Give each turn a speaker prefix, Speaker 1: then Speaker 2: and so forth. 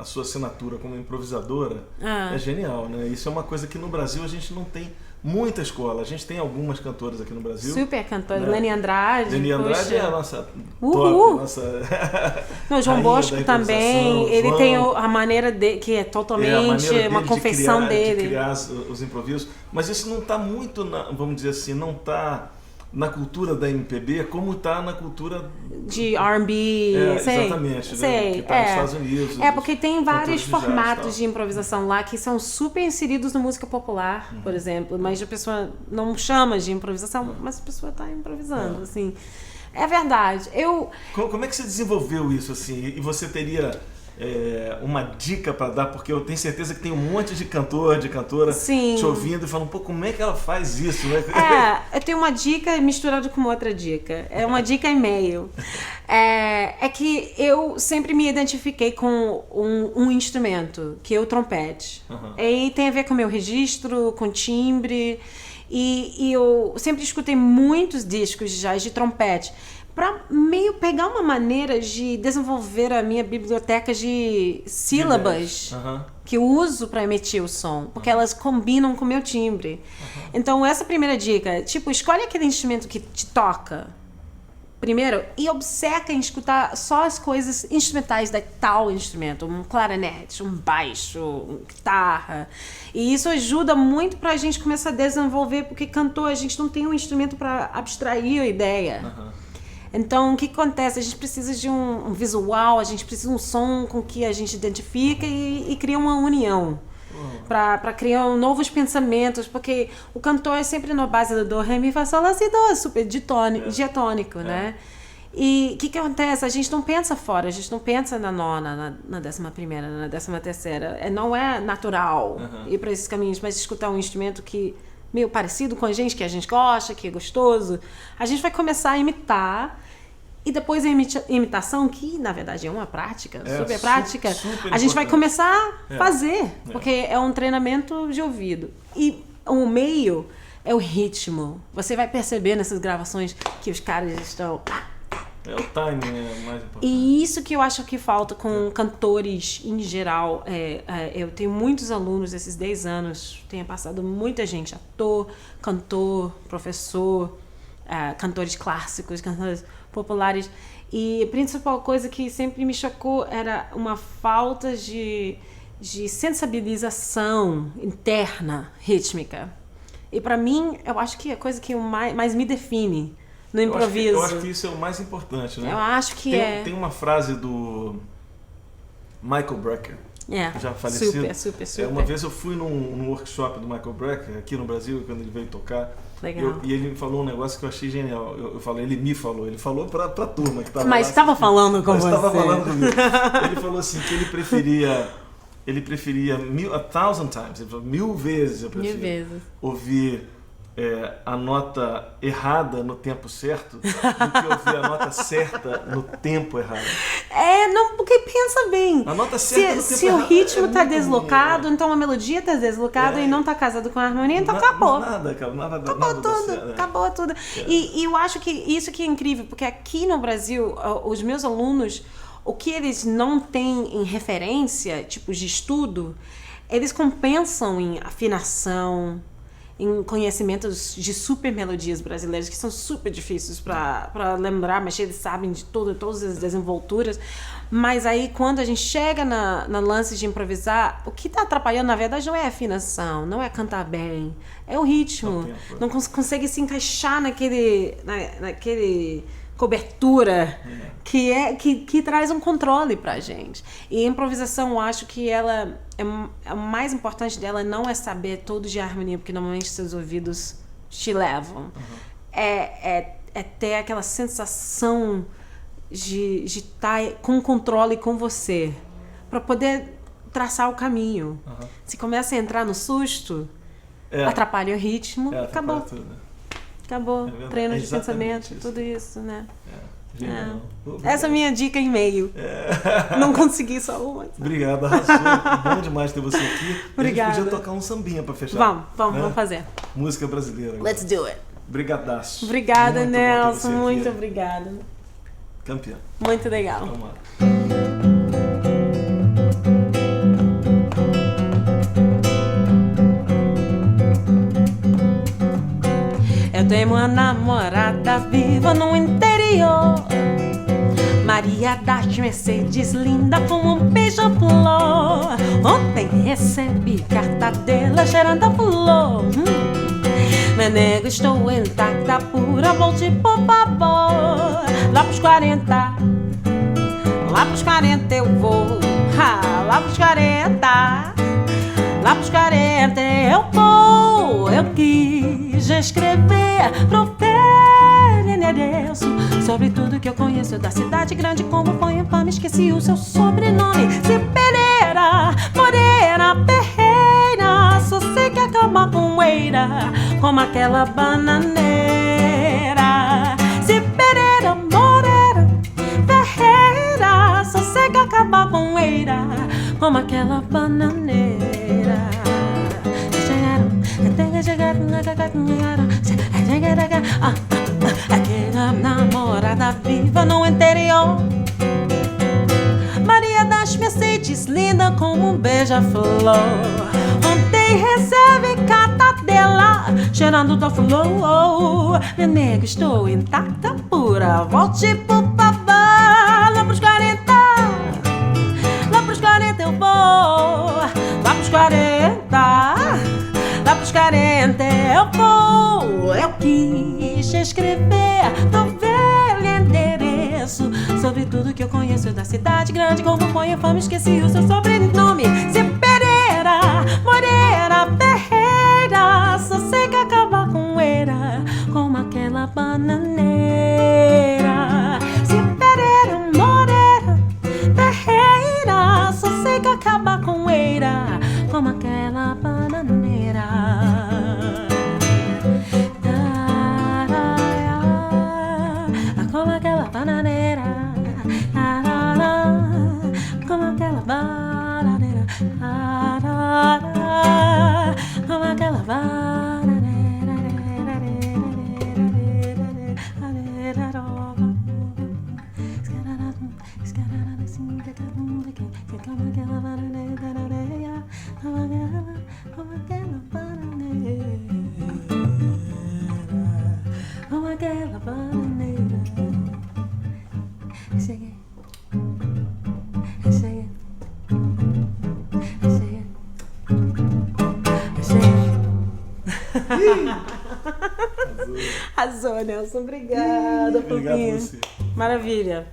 Speaker 1: a sua assinatura como improvisadora é genial, né? Isso é uma coisa que no Brasil a gente não tem muita escola. A gente tem algumas cantoras aqui no Brasil.
Speaker 2: Super cantoras.
Speaker 1: Né?
Speaker 2: Leni Andrade.
Speaker 1: Leni Andrade é a nossa
Speaker 2: Uhul.
Speaker 1: top, nossa
Speaker 2: Não, João Bosco também. Ele tem a maneira de, que é totalmente uma confissão dele.
Speaker 1: De criar os improvisos. Mas isso não está muito, vamos dizer assim, não está na cultura da MPB como está na cultura
Speaker 2: de R&B,
Speaker 1: exatamente,
Speaker 2: sei,
Speaker 1: que está nos Estados Unidos.
Speaker 2: Porque tem vários formatos de improvisação lá que são super inseridos na música popular, por exemplo, mas a pessoa não chama de improvisação, mas a pessoa está improvisando, assim. É verdade.
Speaker 1: Como é que você desenvolveu isso, assim? E você teria uma dica para dar? Porque eu tenho certeza que tem um monte de cantor, de cantora te ouvindo e falando, pô, como é que ela faz isso? Né?
Speaker 2: Eu tenho uma dica misturada com outra dica. É uma dica e meio. É que eu sempre me identifiquei com um instrumento, que é o trompete. E tem a ver com o meu registro, com timbre. E eu sempre escutei muitos discos de jazz de trompete, para meio pegar uma maneira de desenvolver a minha biblioteca de sílabas que eu uso para emitir o som, porque elas combinam com o meu timbre. Então, essa primeira dica, escolhe aquele instrumento que te toca primeiro e obceca em escutar só as coisas instrumentais de tal instrumento, um clarinete, um baixo, uma guitarra. E isso ajuda muito pra gente começar a desenvolver, porque cantor, a gente não tem um instrumento para abstrair a ideia. Então, o que acontece? A gente precisa de um visual, a gente precisa de um som com que a gente identifica e cria uma união. Para criar novos pensamentos, porque o cantor é sempre na base do do, ré, mi, fá, sol, lá, si, do, super diatônico, né? E o que acontece? A gente não pensa fora, a gente não pensa na nona, na 11ª, na 13ª. Não é natural ir para esses caminhos, mas escutar um instrumento que meio parecido com a gente, que a gente gosta, que é gostoso, a gente vai começar a imitar. E depois a imitação, que na verdade é uma prática, super prática,
Speaker 1: super
Speaker 2: a gente vai
Speaker 1: importante.
Speaker 2: começar a fazer, porque é um treinamento de ouvido. E o meio é o ritmo. Você vai perceber nessas gravações que os caras estão...
Speaker 1: O timing é mais importante.
Speaker 2: E isso que eu acho que falta com cantores em geral. Eu tenho muitos alunos esses 10 anos, tenho passado muita gente, ator, cantor, professor, cantores clássicos, cantores populares, e a principal coisa que sempre me chocou era uma falta de sensibilização interna rítmica. E para mim, eu acho que é a coisa que mais me define no improviso.
Speaker 1: Eu acho que isso é o mais importante, né?
Speaker 2: Eu acho que
Speaker 1: tem uma frase do Michael Brecker, já falecido.
Speaker 2: Super.
Speaker 1: Uma vez eu fui num workshop do Michael Brecker aqui no Brasil, quando ele veio tocar.
Speaker 2: Legal.
Speaker 1: E ele me falou um negócio que eu achei genial. Ele falou pra turma que estava lá.
Speaker 2: Mas estava falando com você.
Speaker 1: Estava falando comigo. Ele falou assim que ele preferia 1,000 times, ele falou, 1000 vezes eu prefiro ouvir a nota errada no tempo certo do que ouvir a nota certa no tempo errado.
Speaker 2: Não, porque pensa bem.
Speaker 1: A nota certa no tempo
Speaker 2: se
Speaker 1: errado
Speaker 2: o ritmo tá
Speaker 1: muito
Speaker 2: deslocado,
Speaker 1: ruim,
Speaker 2: então a melodia tá deslocada e não tá casado com a harmonia, então acabou. Acabou tudo. E eu acho que isso que é incrível, porque aqui no Brasil, os meus alunos, o que eles não têm em referência, tipo de estudo, eles compensam em afinação, em conhecimentos de super melodias brasileiras que são super difíceis para lembrar, mas eles sabem de todas as desenvolturas. Mas aí quando a gente chega na lance de improvisar, o que está atrapalhando na verdade não é a afinação, não é cantar bem, é o ritmo. Não consegue se encaixar naquele cobertura que traz um controle pra gente. E a improvisação, eu acho que ela o mais importante dela não é saber todo de harmonia, porque normalmente seus ouvidos te levam. É ter aquela sensação de estar com controle com você, para poder traçar o caminho. Se começa a entrar no susto, atrapalha o ritmo, acabou. Acabou, treino de pensamento, tudo isso, né? Essa é a minha dica em meio. Não consegui só uma.
Speaker 1: Obrigado, arrasou. Bom demais ter você aqui.
Speaker 2: Obrigada.
Speaker 1: A gente podia tocar um sambinha pra fechar.
Speaker 2: Vamos fazer.
Speaker 1: Música brasileira. Agora.
Speaker 2: Let's do it.
Speaker 1: Brigadaço.
Speaker 2: Obrigada,
Speaker 1: muito
Speaker 2: Nelson. Muito obrigada.
Speaker 1: Campeão.
Speaker 2: Muito legal.
Speaker 1: Vamos lá.
Speaker 2: tenho uma namorada viva no interior. Maria das Mercedes, linda como um beija-flor. Ontem recebi carta dela cheirando a flor. Meu nego, estou intacta, pura, volte por favor. Lá pros 40, lá pros 40 eu vou. Lá pros 40, lá pros 40 eu vou. Eu quis escrever pro velho endereço sobre tudo que eu conheço da cidade grande, como foi infame, esqueci o seu sobrenome. Se Pereira, Moreira, Ferreira, só sei que acaba com eira, como aquela bananeira. Se Pereira, Moreira, Ferreira, só sei que acaba com eira, como aquela bananeira. Aquela namorada viva no interior. Maria das Mercedes, linda como um beija-flor. Ontem recebe carta dela cheirando da flor. Meu nego, estou intacta, pura, volte por favor. Lá pros 40, lá pros 40 eu vou. Lá pros 40, lá pros 40 eu vou. Eu quis escrever no velho endereço sobre tudo que eu conheço da cidade grande, como foi a fama, esqueci o seu sobrenome. Se Pereira, Moreira, Ferreira, só sei que acaba com eira, como aquela bananeira. Se Pereira, Moreira, Ferreira, só sei que acaba com eira, como aquela bananeira. Como aquela bananeira, como aquela bananeira, como aquela bananeira. Como aquela bananeira. Sing it. Sing it. Sing it. Sing it. Arrasou, Nelson. Obrigada,
Speaker 1: Obrigado a você.
Speaker 2: Maravilha.